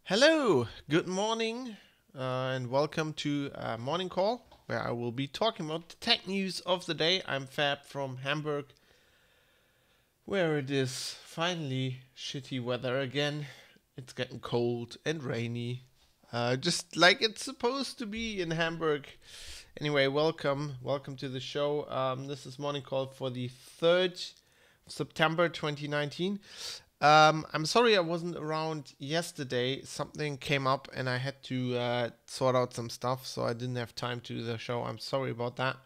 Hello, good morning, and welcome to Morning Call, where I will be talking about the tech news of the day. I'm Fab from Hamburg, where it is finally shitty weather again. It's getting cold and rainy, just like it's supposed to be in Hamburg. Anyway, welcome to the show. This is Morning Call for the 3rd of September 2019. I'm sorry I wasn't around yesterday. Something came up and I had to sort out some stuff, so I didn't have time to do the show. I'm sorry about that.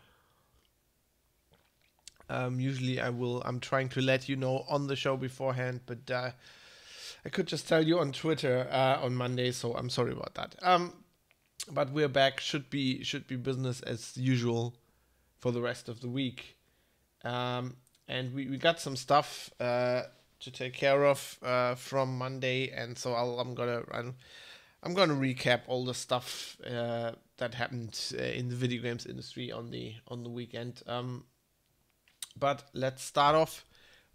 Usually I'm trying to let you know on the show beforehand, but I could just tell you on Twitter on Monday, so I'm sorry about that. But we're back. Should be business as usual for the rest of the week. And we got some stuff to take care of from Monday, and so I'm gonna recap all the stuff that happened in the video games industry on the weekend. But let's start off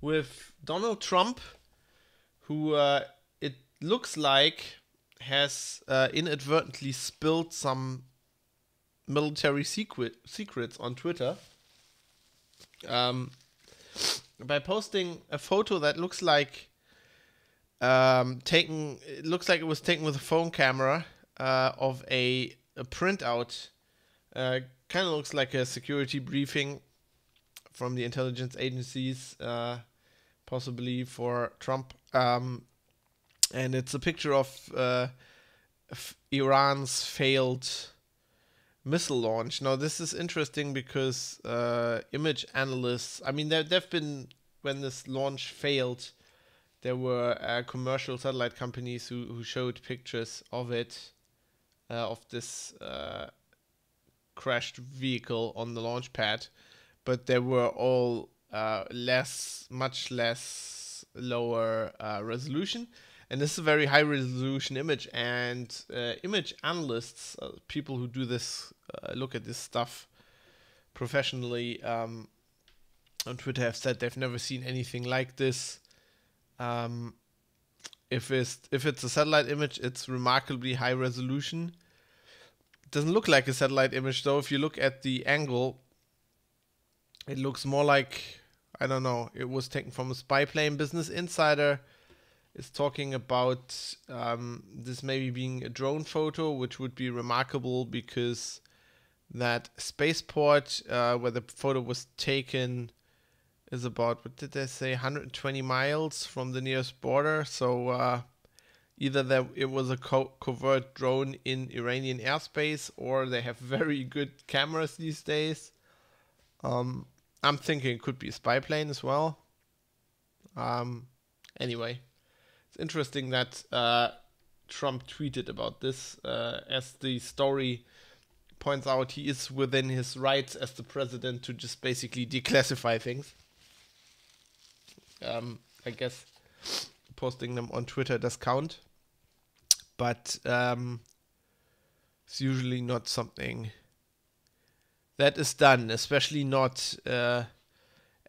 with Donald Trump, who it looks like has inadvertently spilled some military secrets on Twitter. By posting a photo that looks like it looks like it was taken with a phone camera of a printout. Kind of looks like a security briefing from the intelligence agencies, possibly for Trump. And it's a picture of Iran's failed missile launch. Now, this is interesting because image analysts, I mean, there've been, when this launch failed, there were commercial satellite companies who showed pictures of it, of this crashed vehicle on the launch pad, but they were all much less lower resolution. And this is a very high resolution image, and image analysts, people who do this, look at this stuff professionally, on Twitter have said they've never seen anything like this. If it's a satellite image, it's remarkably high resolution. It doesn't look like a satellite image though. If you look at the angle, it looks more like, I don't know, it was taken from a spy plane. Business Insider is talking about this maybe being a drone photo, which would be remarkable because that spaceport where the photo was taken is about, what did they say, 120 miles from the nearest border. So either it was a covert drone in Iranian airspace, or they have very good cameras these days. I'm thinking it could be a spy plane as well. Anyway, it's interesting that Trump tweeted about this. As the story points out, he is within his rights as the president to just basically declassify things. I guess posting them on Twitter does count, but it's usually not something that is done, especially not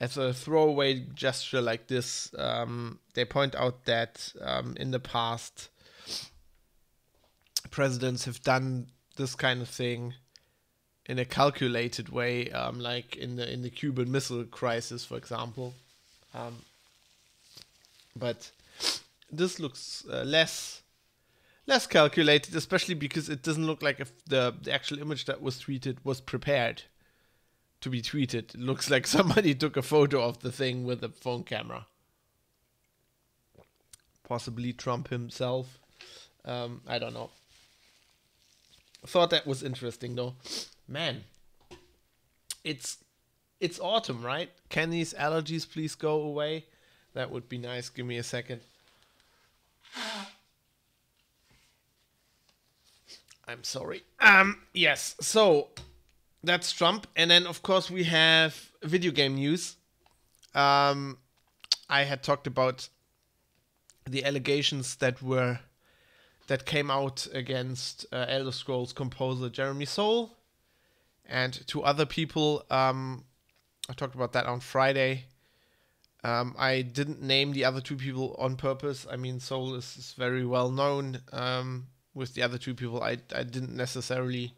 as a throwaway gesture like this. They point out that in the past, presidents have done this kind of thing in a calculated way, like in the Cuban Missile Crisis, for example. But this looks less calculated, especially because it doesn't look like if the actual image that was tweeted was prepared to be tweeted. It looks like somebody took a photo of the thing with a phone camera. Possibly Trump himself. I don't know. Thought that was interesting though. Man, it's autumn, right? Can these allergies please go away? That would be nice. Give me a second. I'm sorry. Yes. So that's Trump, and then of course we have video game news. I had talked about the allegations that came out against Elder Scrolls composer Jeremy Soule and two other people I talked about that on Friday. I didn't name the other two people on purpose. I mean, Soul is very well known. With the other two people, I didn't necessarily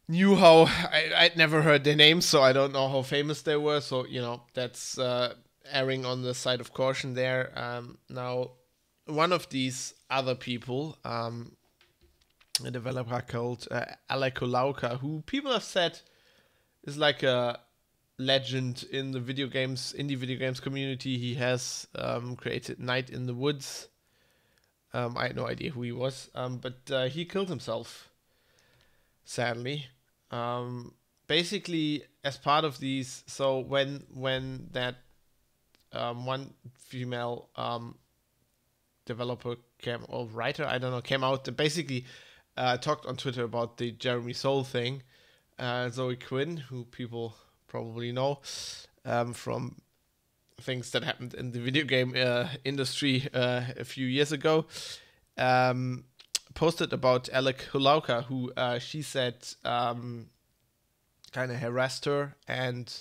knew how. I'd never heard their names, so I don't know how famous they were. So, that's erring on the side of caution there. Now, one of these other people, a developer called Alec Holowka, who people have said is like a legend in the indie video games community. He has created Night in the Woods. I had no idea who he was, but he killed himself, sadly. Basically, as part of these, so when that one female developer or writer, I don't know, came out and basically talked on Twitter about the Jeremy Soule thing, Zoe Quinn, who people probably know from things that happened in the video game industry a few years ago, posted about Alec Holowka, who she said kind of harassed her, and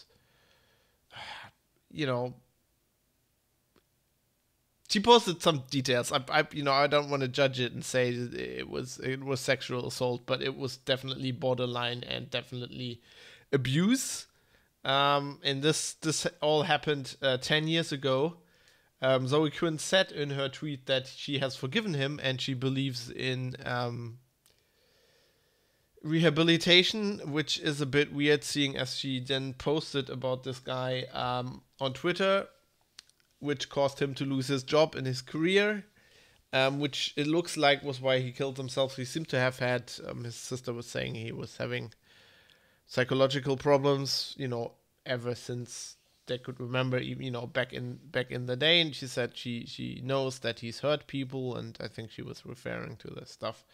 she posted some details. I don't want to judge it and say it was sexual assault, but it was definitely borderline and definitely abuse. And this all happened 10 years ago. Zoe Quinn said in her tweet that she has forgiven him and she believes in rehabilitation, which is a bit weird, seeing as she then posted about this guy on Twitter, which caused him to lose his job and his career, which it looks like was why he killed himself. He seemed to have had, his sister was saying he was having psychological problems, ever since they could remember, back in the day. And she said she knows that he's hurt people, and I think she was referring to the stuff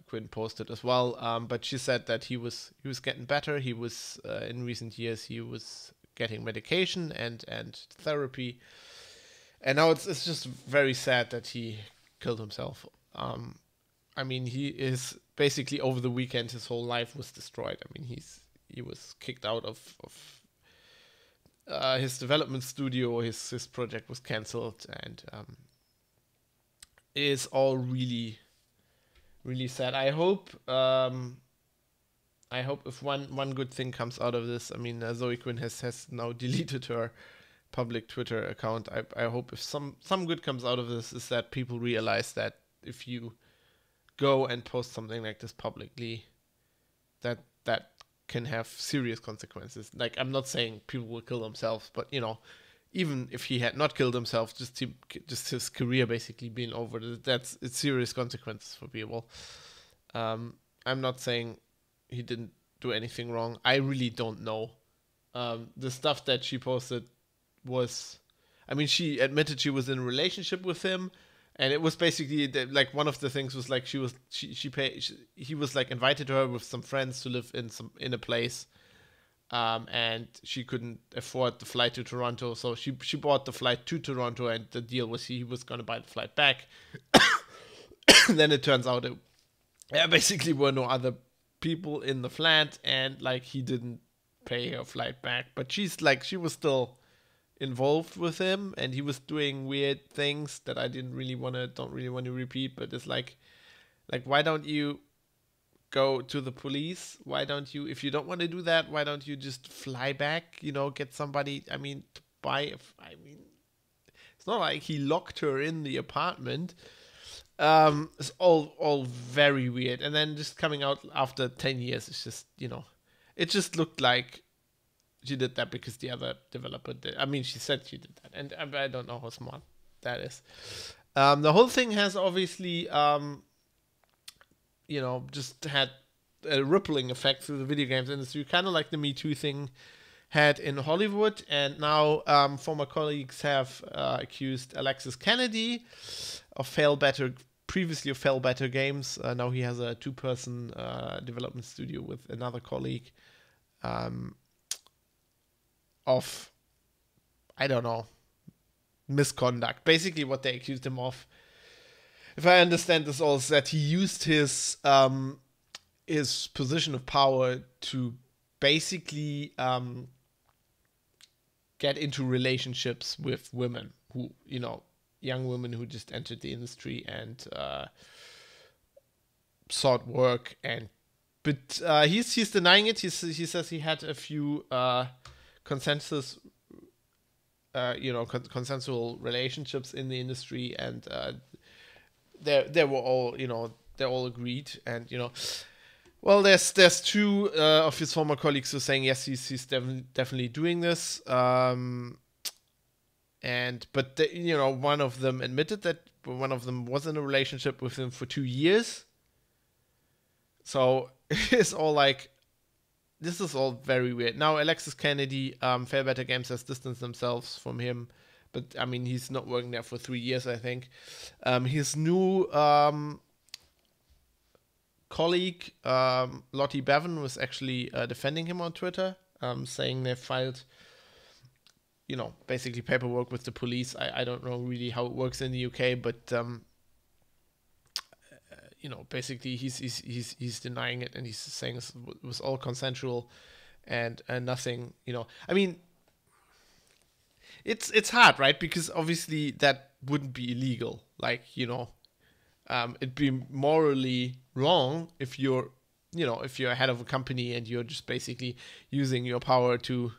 Quinn posted as well. But she said that he was getting better. He was in recent years he was getting medication and therapy, and now it's just very sad that he killed himself. I mean, he is basically, over the weekend his whole life was destroyed. I mean, he was kicked out of his development studio. His project was cancelled, and it is all really, really sad. I hope if one good thing comes out of this, I mean, Zoe Quinn has now deleted her public Twitter account. I hope if some good comes out of this is that people realize that if you go and post something like this publicly, that can have serious consequences. Like, I'm not saying people will kill themselves, but even if he had not killed himself, just his career basically being over, it's serious consequences for people. I'm not saying he didn't do anything wrong. I really don't know. The stuff that she posted was, I mean, she admitted she was in a relationship with him, and it was basically like one of the things was like he was like invited her with some friends to live in a place, and she couldn't afford the flight to Toronto, so she bought the flight to Toronto, and the deal was he was going to buy the flight back. Then it turns out there basically were no other people in the flat, and like he didn't pay her flight back, but she was still involved with him, and he was doing weird things that I don't really want to repeat, but it's like why don't you go to the police? Why don't you, if you don't want to do that, why don't you just fly back, get somebody, I mean, to buy it's not like he locked her in the apartment. It's all very weird, and then just coming out after 10 years, it's just, it just looked like she did that because the other developer did. I mean, she said she did that, and I don't know how smart that is. The whole thing has obviously, just had a rippling effect through the video games industry, kind of like the Me Too thing had in Hollywood, and now former colleagues have accused Alexis Kennedy of previously of Fail Better Games. Now he has a 2-person development studio with another colleague. Of, I don't know, misconduct. Basically what they accused him of, if I understand this all, is that he used his position of power to basically get into relationships with women who, young women who just entered the industry and sought work. But he's denying it. He says he had a few consensual relationships in the industry, and they were all, they all agreed. And well, there's two of his former colleagues who are saying yes, he's definitely doing this. But one of them admitted that one of them was in a relationship with him for 2 years. So it's all like, this is all very weird. Now Alexis Kennedy, Fairbetter Games has distanced themselves from him, but I mean, he's not working there for 3 years, I think. His new colleague, Lottie Bevan, was actually defending him on Twitter, saying they filed, basically paperwork with the police. I don't know really how it works in the UK, but basically he's denying it, and he's saying it was all consensual and nothing. I mean, it's hard, right? Because obviously that wouldn't be illegal. Like, it'd be morally wrong if you're head of a company and you're just basically using your power to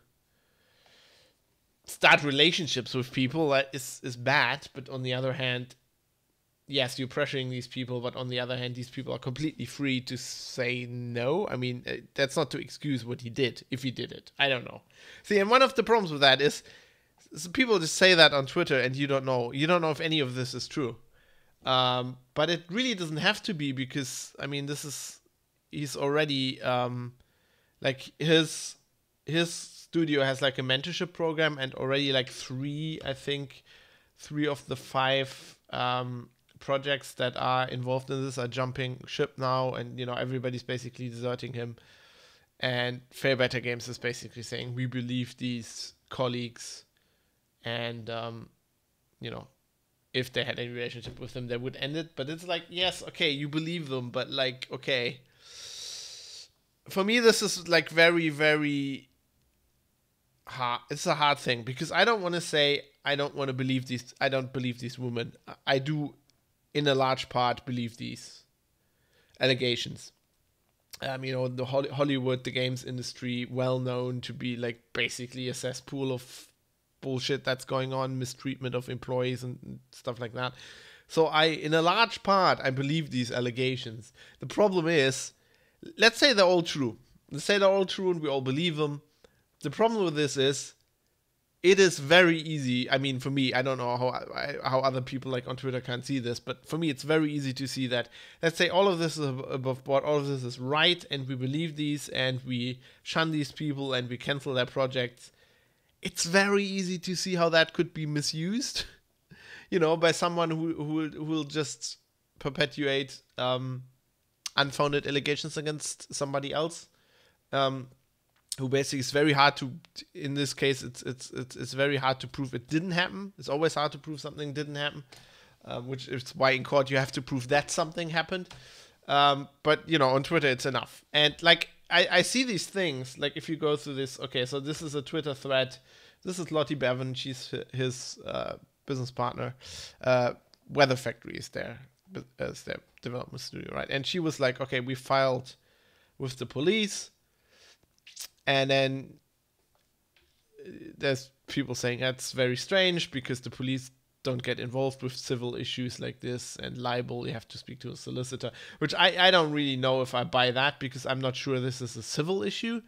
start relationships with people. That is bad. But on the other hand, yes, you're pressuring these people, but on the other hand, these people are completely free to say no. I mean, that's not to excuse what he did, if he did it. I don't know. See, and one of the problems with that is people just say that on Twitter, and you don't know if any of this is true. But it really doesn't have to be, because, I mean, he's already, like, his studio has, like, a mentorship program, and already, like, three of the 5, projects that are involved in this are jumping ship now, and everybody's basically deserting him. And Fairbetter Games is basically saying, we believe these colleagues, and if they had any relationship with him, they would end it. But it's like, yes, okay, you believe them, but like, okay, for me this is like very, very hard. It's a hard thing, because I don't want to say I don't believe these women. I do, in a large part, believe these allegations. The Hollywood, the games industry, well known to be like basically a cesspool of bullshit that's going on, mistreatment of employees and stuff like that. So in a large part, I believe these allegations. The problem is, let's say they're all true. Let's say they're all true and we all believe them. The problem with this is, it is very easy. I mean, for me, I don't know how other people like on Twitter can't see this, but for me, it's very easy to see that. Let's say all of this is above board, all of this is right, and we believe these, and we shun these people, and we cancel their projects. It's very easy to see how that could be misused, by someone who will just perpetuate unfounded allegations against somebody else. Who basically is very hard to, in this case, it's very hard to prove it didn't happen. It's always hard to prove something didn't happen, which is why in court you have to prove that something happened. But on Twitter it's enough. And like I see these things, like if you go through this, okay, so this is a Twitter thread. This is Lottie Bevan. She's his business partner. Weather Factory is there as their development studio, right? And she was like, okay, we filed with the police. And then there's people saying that's very strange, because the police don't get involved with civil issues like this, and libel, you have to speak to a solicitor, which I don't really know if I buy that, because I'm not sure this is a civil issue.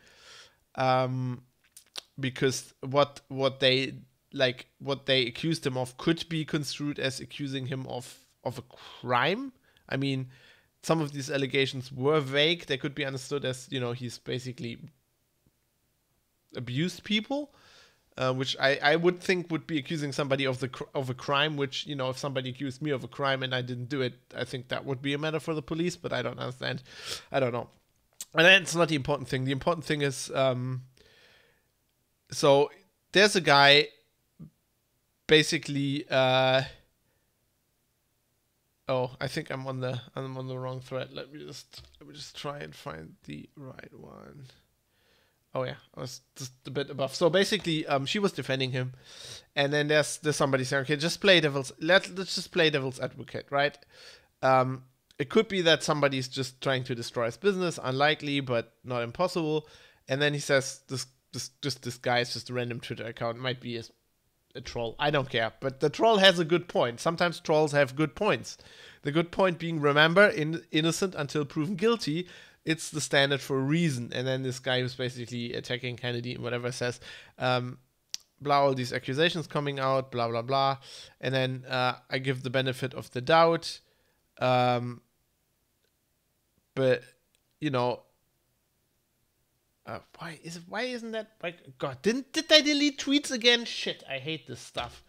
Because what they accused him of could be construed as accusing him of a crime. I mean, some of these allegations were vague. They could be understood as, he's basically abused people, which I would think would be accusing somebody of a crime, which, if somebody accused me of a crime and I didn't do it, I think that would be a matter for the police, but I don't understand. I don't know. And that's not the important thing. The important thing is, so there's a guy basically, I think I'm on the wrong thread. Let me just try and find the right one. Oh yeah, I was just a bit above. So basically, she was defending him, and then there's somebody saying, okay, let's just play devil's advocate, right? It could be that somebody's just trying to destroy his business, unlikely, but not impossible. And then he says this guy is just a random Twitter account, might be a troll. I don't care, but the troll has a good point. Sometimes trolls have good points. The good point being, remember, innocent until proven guilty. It's the standard for a reason. And then this guy who's basically attacking Kennedy and whatever says, blah, all these accusations coming out, blah, blah, blah. And then I give the benefit of the doubt. But, you know, why isn't that, like, God, did I delete tweets again? Shit, I hate this stuff.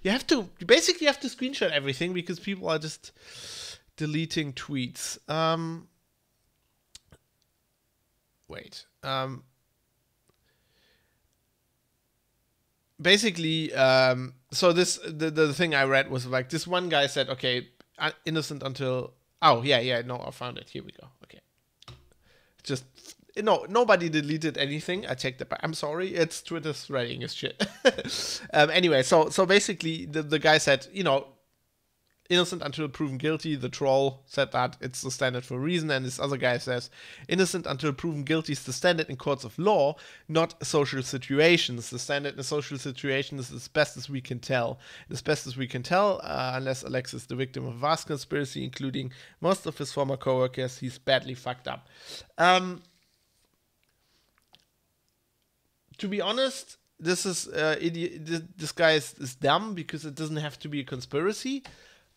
You basically have to screenshot everything because people are just deleting tweets. Wait. Basically, so the thing I read was like, this one guy said, okay, innocent until, oh yeah, no, I found it. Here we go. Okay. Just, no, nobody deleted anything. I checked it back. I'm sorry. It's Twitter threading his shit. Anyway, so basically the guy said, you know, innocent until proven guilty. The troll said that it's the standard for a reason, and this other guy says innocent until proven guilty is the standard in courts of law, not social situations. The standard in social situations is as best as we can tell. As best as we can tell, unless Alex is the victim of a vast conspiracy, including most of his former coworkers, he's badly fucked up. To be honest, this is this guy is dumb because it doesn't have to be a conspiracy.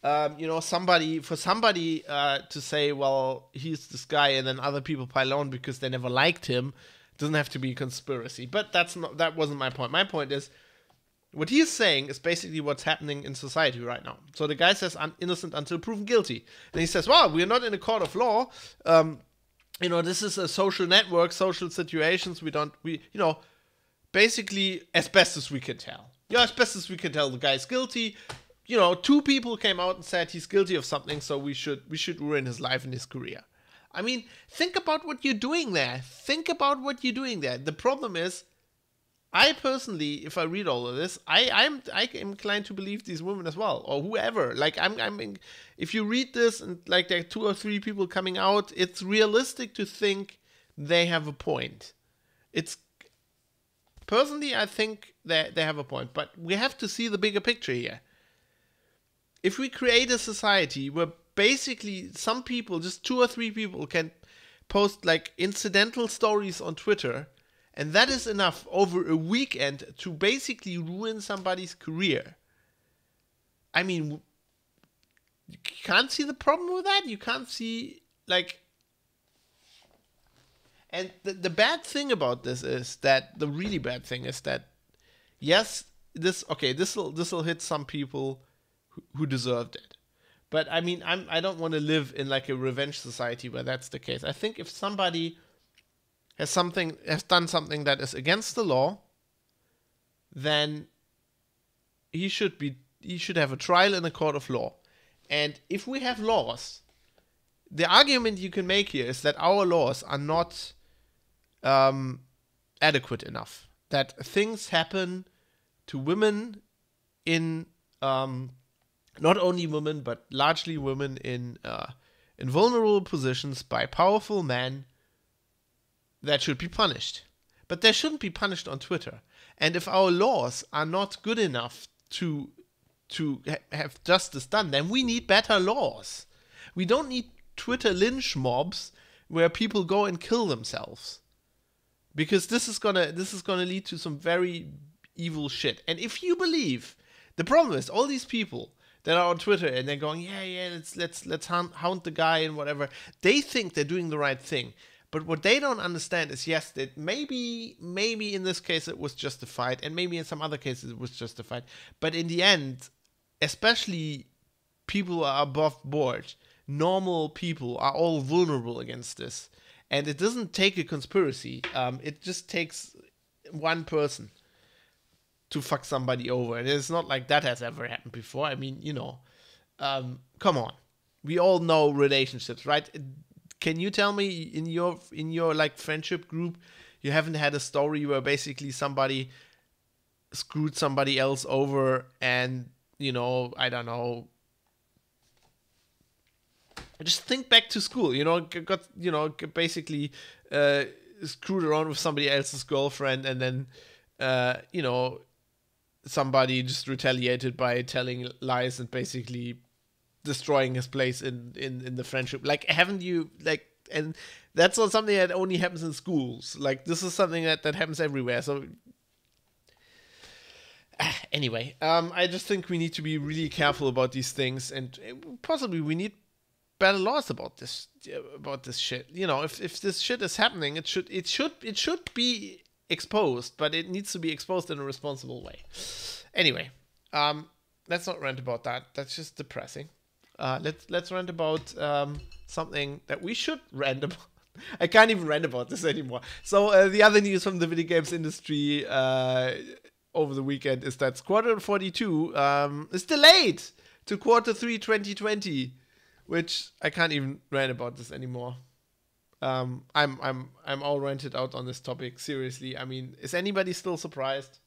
You know, somebody to say, well, he's this guy, and then other people pile on because they never liked him, doesn't have to be a conspiracy. But that wasn't my point. My point is, what he is saying is basically what's happening in society right now. So the guy says, I'm innocent until proven guilty, and he says, well, we're not in a court of law. You know, this is a social network, social situations. Basically, as best as we can tell. Yeah, as best as we can tell, the guy's guilty. You know, 2 people came out and said he's guilty of something, so we should ruin his life and his career. I mean, think about what you're doing there. The problem is, I personally, if I read all of this, I'm inclined to believe these women as well, or whoever. Like, if you read this and like there are 2 or 3 people coming out, it's realistic to think they have a point. Personally, I think that they have a point, but we have to see the bigger picture here. If we create a society where basically some people, just 2 or 3 people, can post like incidental stories on Twitter, and that is enough over a weekend to basically ruin somebody's career. I mean, you can't see the problem with that. You can't see, like... And the bad thing about this is that, the really bad thing is that, yes, this will hit some people who deserved it. But I mean, I don't want to live in like a revenge society where that's the case. I think if somebody has done something that is against the law, then he should have a trial in a court of law. And if we have laws, the argument you can make here is that our laws are not adequate enough. That things happen to women in not only women, but largely women in vulnerable positions by powerful men that should be punished. But they shouldn't be punished on Twitter. And if our laws are not good enough to have justice done, then we need better laws. We don't need Twitter lynch mobs where people go and kill themselves, because this is gonna lead to some very evil shit. And if you believe, the problem is all these people that are on Twitter and they're going, yeah, let's hound the guy and whatever. They think they're doing the right thing, but what they don't understand is, yes, that maybe in this case it was justified, and maybe in some other cases it was justified. But in the end, especially people who are above board, normal people are all vulnerable against this, and it doesn't take a conspiracy. It just takes one person to fuck somebody over, and it's not like that has ever happened before. I mean, come on, we all know relationships, right? Can you tell me in your like friendship group, You haven't had a story where basically somebody screwed somebody else over and, you know, I don't know. Just think back to school, you know, basically screwed around with somebody else's girlfriend, and then, you know, somebody just retaliated by telling lies and basically destroying his place in the friendship. Like, haven't you, like, and that's not something that only happens in schools. Like, this is something that happens everywhere. So anyway, I just think we need to be really careful about these things, and possibly we need better laws about this shit. You know, if this shit is happening, it should be exposed, but it needs to be exposed in a responsible way. Anyway, let's not rant about that. That's just depressing. Let's rant about something that we should rant about. I can't even rant about this anymore. So the other news from the video games industry over the weekend is that Squadron 42 is delayed to Q3 2020, which I can't even rant about this anymore. I'm all ranted out on this topic. Seriously, I mean, is anybody still surprised?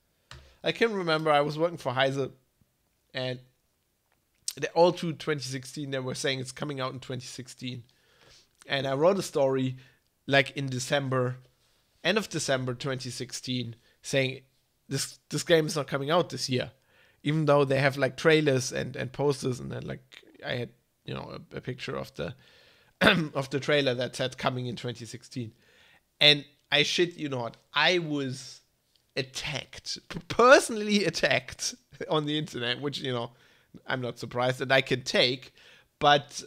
I can remember I was working for Heise, and all through 2016 they were saying it's coming out in 2016, and I wrote a story like in December, end of December 2016, saying this game is not coming out this year, even though they have like trailers and posters, and then like I had, you know, a picture of the of the trailer that said coming in 2016. And I shit you not, I was personally attacked on the internet, which, you know, I'm not surprised that I can take, but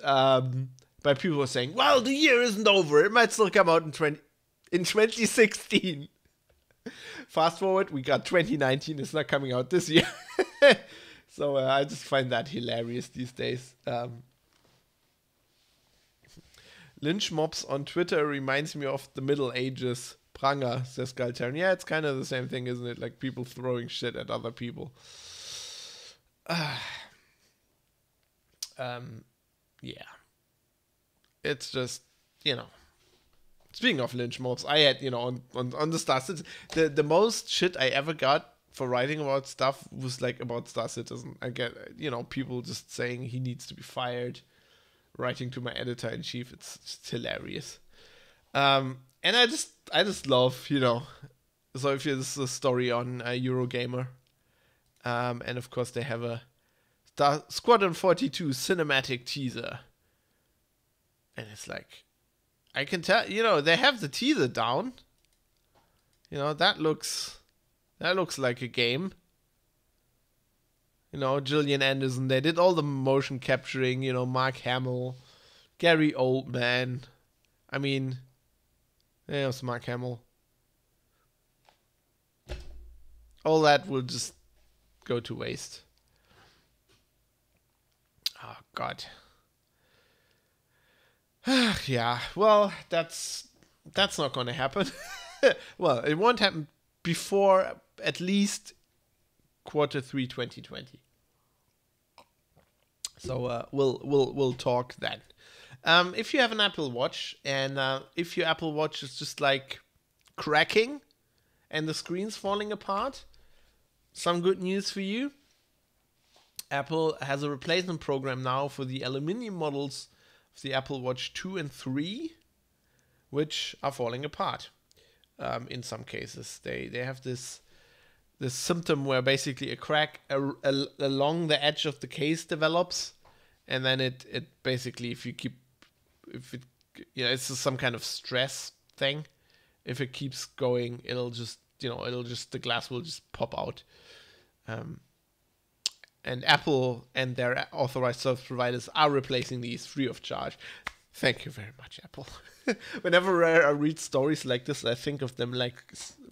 people were saying, well, the year isn't over, it might still come out in 2016. Fast forward, we got 2019, it's not coming out this year. So I just find that hilarious these days. Lynch mobs on Twitter reminds me of the Middle Ages. Pranger, says Galtarian. Yeah, it's kind of the same thing, isn't it? Like people throwing shit at other people. Yeah. It's just, you know. Speaking of lynch mobs, I had, you know, on the Star Citizen, the most shit I ever got for writing about stuff was like about Star Citizen. I get, you know, people just saying he needs to be fired, writing to my editor-in-chief. It's just hilarious. And I just love, you know, so if this is a story on Eurogamer, and of course they have a Squadron 42 cinematic teaser, and it's like, I can tell, you know, they have the teaser down, you know, that looks like a game. You know, Gillian Anderson, they did all the motion capturing, you know, Mark Hamill, Gary Oldman. I mean, there's Mark Hamill. All that will just go to waste. Oh, God. Yeah, well, that's not going to happen. Well, it won't happen before at least Q3 2020. So we'll talk then. If you have an Apple Watch, and if your Apple Watch is just like cracking and the screen's falling apart, some good news for you. Apple has a replacement program now for the aluminum models of the Apple Watch 2 and 3, which are falling apart. In some cases, they have this symptom where basically a crack along the edge of the case develops, and then it basically, it's some kind of stress thing. If it keeps going, the glass will just pop out. And Apple and their authorized service providers are replacing these free of charge. Thank you very much, Apple. Whenever I read stories like this, I think of them like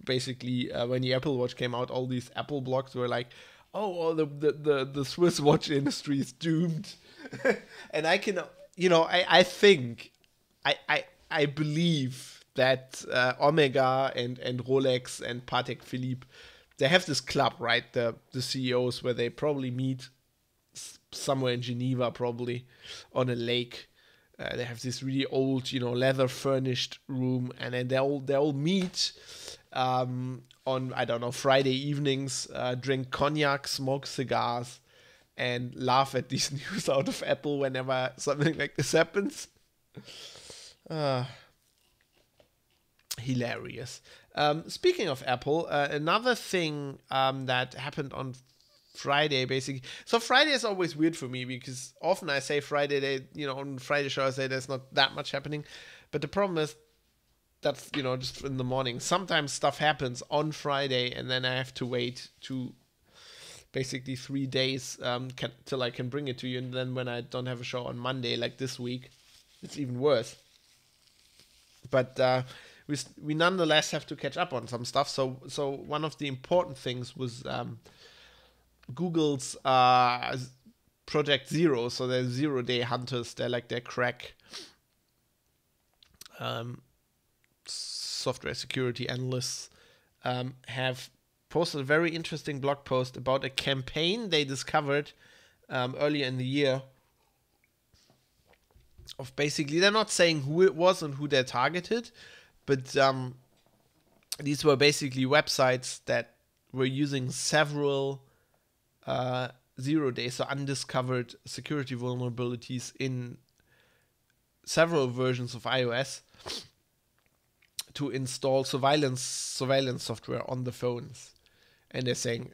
basically when the Apple Watch came out, all these Apple blogs were like, oh, the Swiss watch industry is doomed. And I can, I think, I believe that Omega and Rolex and Patek Philippe, they have this club, right? The CEOs, where they probably meet somewhere in Geneva, probably on a lake, They have this really old, leather furnished room, and then they all meet on, I don't know, Friday evenings, drink cognac, smoke cigars, and laugh at these news out of Apple whenever something like this happens. Hilarious. Speaking of Apple, another thing that happened on Friday, basically. So Friday is always weird for me because often I say Friday, on Friday show I say there's not that much happening. But the problem is that's, just in the morning. Sometimes stuff happens on Friday and then I have to wait to basically 3 days till I can bring it to you. And then when I don't have a show on Monday, like this week, it's even worse. But we nonetheless have to catch up on some stuff. So one of the important things was Google's Project Zero. So they're 0-day hunters. They're like their crack software security analysts have posted a very interesting blog post about a campaign they discovered earlier in the year. Of basically, they're not saying who it was and who they targeted, but these were basically websites that were using several 0-day, so undiscovered security vulnerabilities in several versions of iOS to install surveillance software on the phones. And they're saying,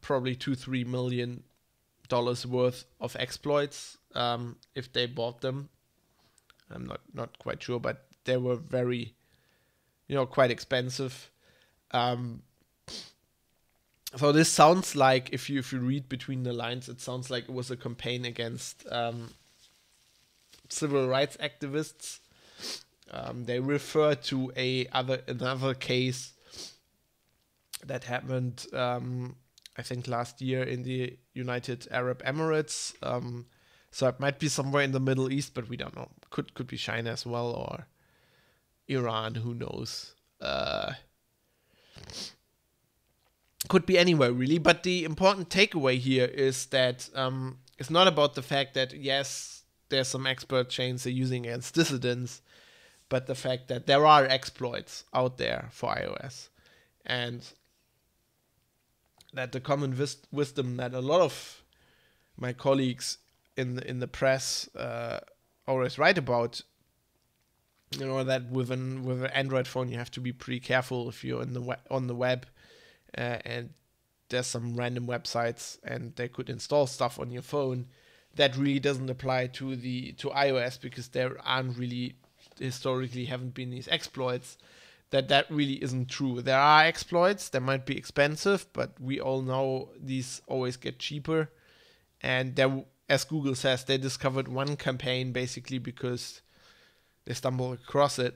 probably $2-3 million worth of exploits if they bought them. I'm not quite sure, but they were very, quite expensive. So this sounds like, if you read between the lines, it sounds like it was a campaign against civil rights activists. They refer to another case that happened, I think last year in the United Arab Emirates. So it might be somewhere in the Middle East, but we don't know. Could be China as well, or Iran. Who knows? Could be anywhere really. But the important takeaway here is that it's not about the fact that yes, there's some expert chains they're using against dissidents, but the fact that there are exploits out there for iOS, and that the common wisdom that a lot of my colleagues in the press always write about, that with an Android phone you have to be pretty careful if you're on the web, and there's some random websites and they could install stuff on your phone. That really doesn't apply to iOS because there aren't really, historically haven't been these exploits. That really isn't true. There are exploits, they might be expensive, but we all know these always get cheaper. And as Google says, they discovered one campaign basically because they stumbled across it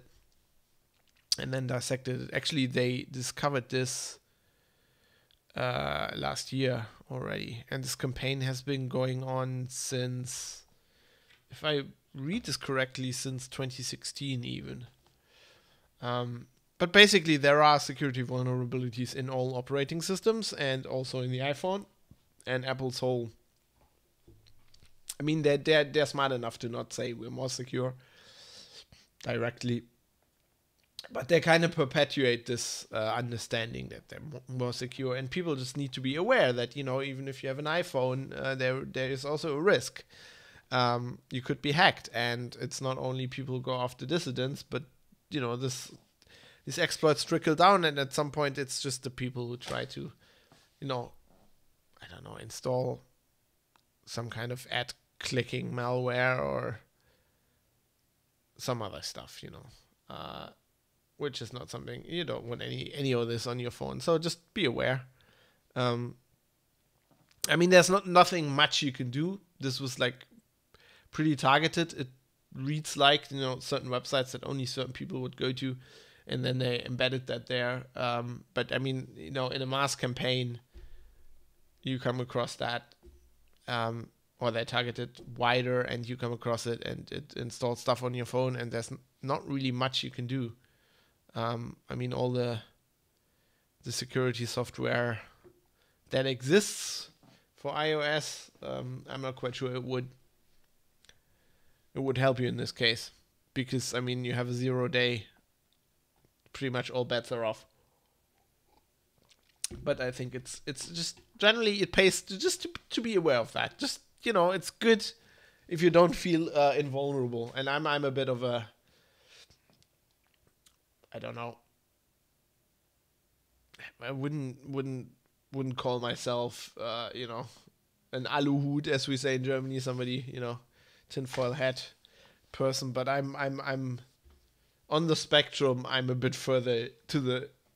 and then dissected it. Actually, they discovered this last year already, and this campaign has been going on since, if I read this correctly, since 2016 even. But basically, there are security vulnerabilities in all operating systems and also in the iPhone. And Apple's whole, I mean, they're smart enough to not say we're more secure directly, but they kind of perpetuate this understanding that they're more secure. And people just need to be aware that, even if you have an iPhone, there is also a risk. You could be hacked, and it's not only people who go after dissidents, but these exploits trickle down, and at some point it's just the people who try to, install some kind of ad-clicking malware or some other stuff, which is not something, you don't want any of this on your phone. So just be aware. There's nothing much you can do. This was like pretty targeted. It reads like, certain websites that only certain people would go to, and then they embedded that there. But in a mass campaign, you come across that, or they target it wider and you come across it and it installs stuff on your phone, and there's not really much you can do. All the security software that exists for iOS, I'm not quite sure it would it would help you in this case. Because, I mean, you have a 0 day, pretty much all bets are off. But I think it's just, generally it pays to be aware of that. Just, you know, it's good if you don't feel invulnerable. And I'm a bit of a, I don't know. I wouldn't call myself, you know, an Aluhut, as we say in Germany, somebody, you know, tinfoil hat person, but I'm on the spectrum. I'm a bit further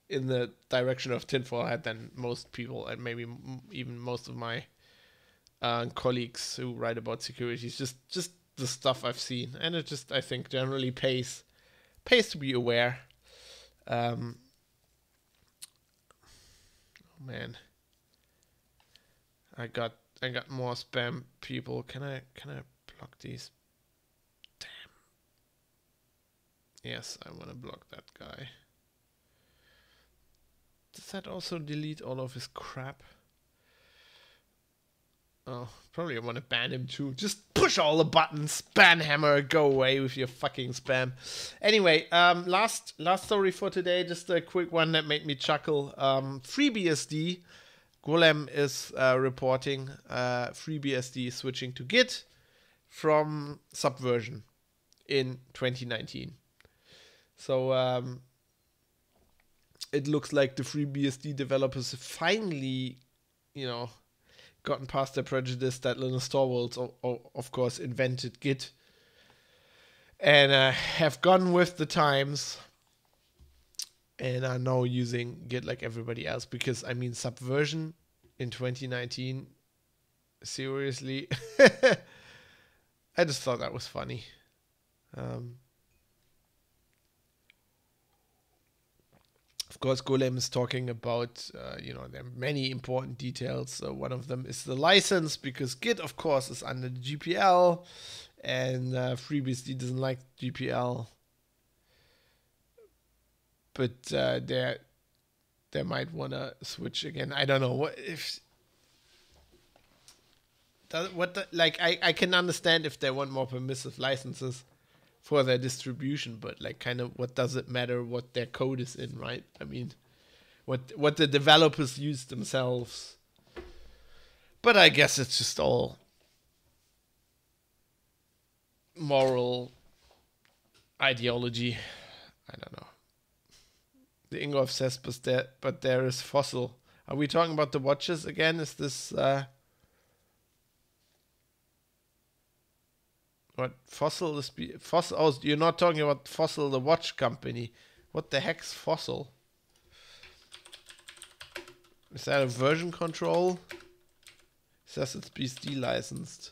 in the direction of tinfoil hat than most people, and maybe even most of my colleagues who write about securities. Just the stuff I've seen, and it just, I think, generally pays to be aware. Oh man, I got more spam people. Can I block these? Damn. Yes, I want to block that guy. Does that also delete all of his crap? Oh, probably I want to ban him too. Just push all the buttons. Ban hammer, go away with your fucking spam. Anyway, last story for today. Just a quick one that made me chuckle. FreeBSD, Golem is reporting FreeBSD is switching to Git from Subversion in 2019. So it looks like the FreeBSD developers have finally, you know, gotten past their prejudice that Linus Torvalds, of course, invented Git, and have gone with the times and are now using Git like everybody else. Because, I mean, Subversion in 2019, seriously, I just thought that was funny. Of course, Golem is talking about, you know, there are many important details. One of them is the license, because Git, of course, is under the GPL, and FreeBSD doesn't like GPL. But they might want to switch again. I don't know what if. I can understand if they want more permissive licenses for their distribution, but like, kind of, what does it matter what their code is in, right? I mean, what the developers use themselves. But I guess it's just all moral ideology. I don't know. The Ingolf says, but there is Fossil. Are we talking about the watches again? Is this what Fossil is? Fossil? Oh, you're not talking about Fossil, the watch company. What the heck's Fossil? Is that a version control? It says it's BSD licensed.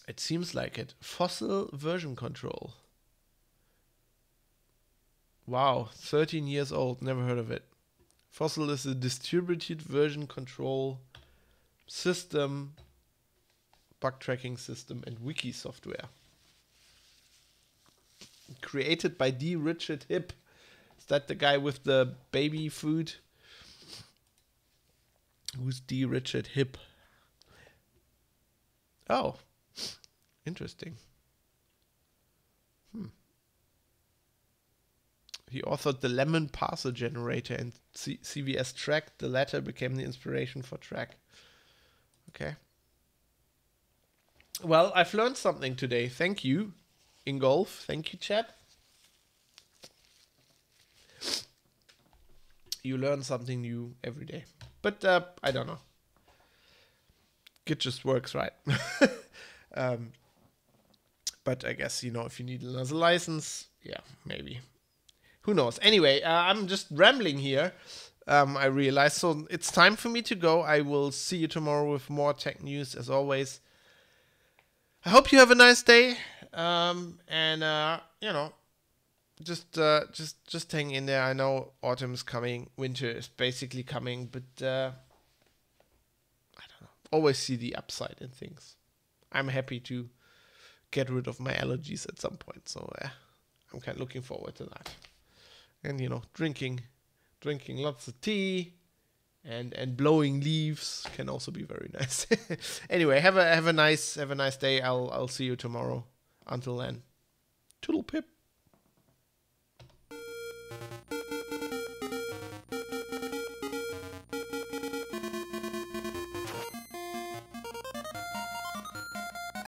It seems like it. Fossil version control. Wow, 13 years old. Never heard of it. Fossil is a distributed version control system, bug tracking system, and wiki software. Created by D. Richard Hipp. Is that the guy with the baby food? Who's D. Richard Hipp? Oh, interesting. He authored the Lemon Parser Generator and CVS Track. The latter became the inspiration for Track. Okay. Well, I've learned something today. Thank you, Ingolf. Thank you, chat. You learn something new every day. But I don't know. Git just works, right? But I guess, you know, if you need another license, yeah, maybe. Who knows? Anyway, I'm just rambling here. I realize. So it's time for me to go. I will see you tomorrow with more tech news, as always. I hope you have a nice day. And you know, just hang in there. I know autumn's coming, winter is basically coming, but I don't know. Always see the upside in things. I'm happy to get rid of my allergies at some point. So I'm kind of looking forward to that. And, you know, drinking lots of tea, and blowing leaves can also be very nice. Anyway, have a nice day. I'll see you tomorrow. Until then, toodle pip.